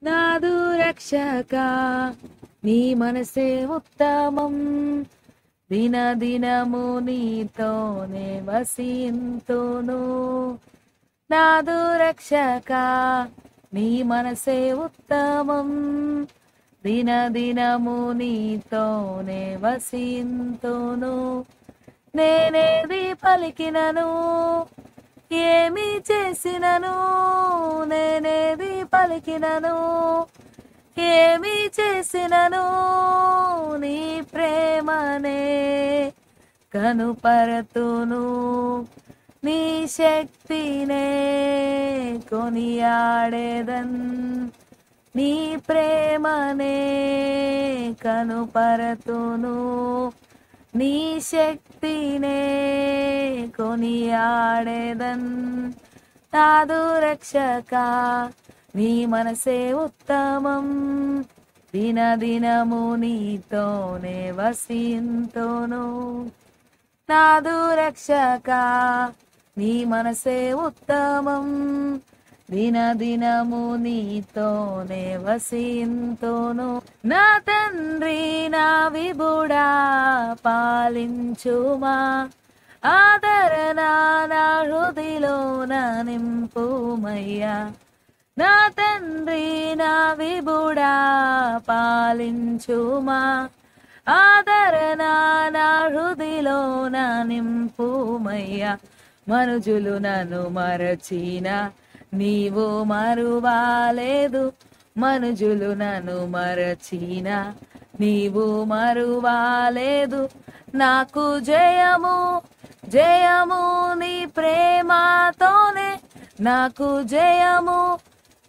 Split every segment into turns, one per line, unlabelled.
నాదు రక్షక నీ మనసే ఉత్తమం దినదినము నీతోనే వసింతును నాదు రక్షక నీ మనసే ఉత్తమం దినదినము నీతోనే వసింతును నేనేది పలికినను ఏమి చేసినను నేనేది పలికినను ఏమి చేసినను నీ ప్రేమనే కనుపరతును నీ శక్తినే కొనియాడేదన్ నీ ప్రేమనే కనుపరతును నీ శక్తినే కొనియాడేదన్ నాదు రక్షక నీ మనసే ఉత్తమం దినదినము నీతోనే వసింతును నాదు రక్షక నీ మనసే ఉత్తమం దినదినము నీతోనే వసింతును నా తండ్రి నా విభుడా పాలించుమా ఆదరణ నా హృదిలోన నింపుమయ్యా నా తండ్రి నా విభుడా పాలించుమా ఆదరణ నా హృదిలోన నింపుమయ్యా మనుజులు నన్ను మరచిన నీవు మరువాలేదు మనుజులు నన్ను మరచిన నీవు మరువాలేదు నాకు జయము జయము నీ ప్రేమతోనే నాకు జయము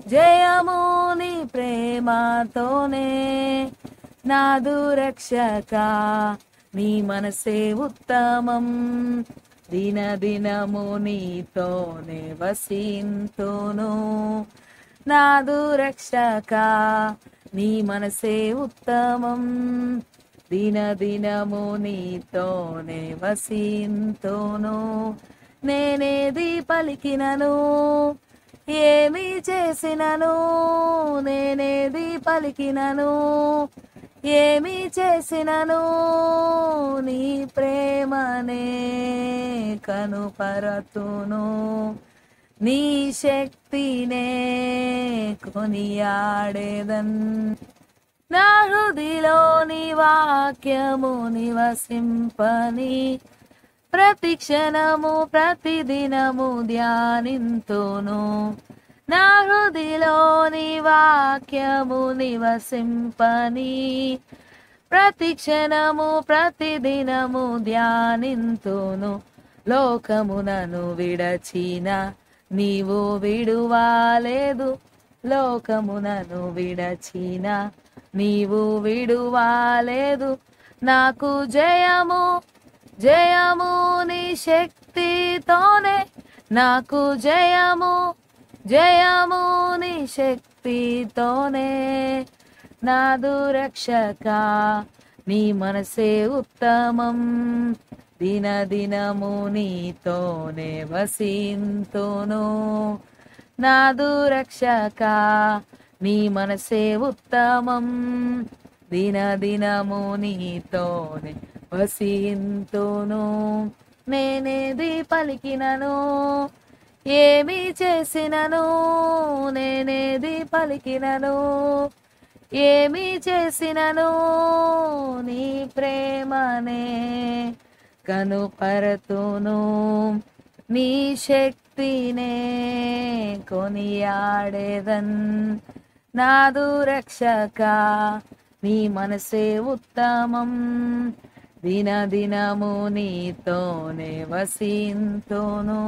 జయము నీ ప్రేమతోనే నాదు రక్షక నీ మనసే ఉత్తమం దినదినము నీతోనే వసింతును నాదు రక్షక నీ మనసే ఉత్తమం దినదినము నీతోనే వసింతును నేనేది పలికినను ఏమి చేసినను నేనేది పలికినను ఏమి చేసినను నీ ప్రేమనే కనుపరతును నీ శక్తినే కొనియాడేదన్ నా హృదిలోని వాక్యము నివసింపని ప్రతి క్షణము ప్రతిదినము ధ్యానింతును నా హృదిలోని వాక్యము నివసింపని ప్రతి క్షణము ప్రతిదినము ధ్యానింతును లోకమునను విడచిన నీవు విడువాలేదు లోకమునను విడచిన నీవు విడువాలేదు నాకు జయము జయము నీ శక్తితోనే నాకు జయము జయము నీ శక్తితోనే నాదు రక్షక నీ మనసే ఉత్తమం దినదినము నీతోనే వసింతును నాదు రక్షక నీ మనసే ఉత్తమం దినదినము నీతోనే వసింతును నేనేది పలికినను ఏమి చేసినను నేనేది పలికినను ఏమి చేసినను నీ ప్రేమనే కనుపరతును నీ శక్తినే కొనియాడేదన్ నాదు రక్షక నీ మనసే ఉత్తమం దినదినము నీతోనే వసింతును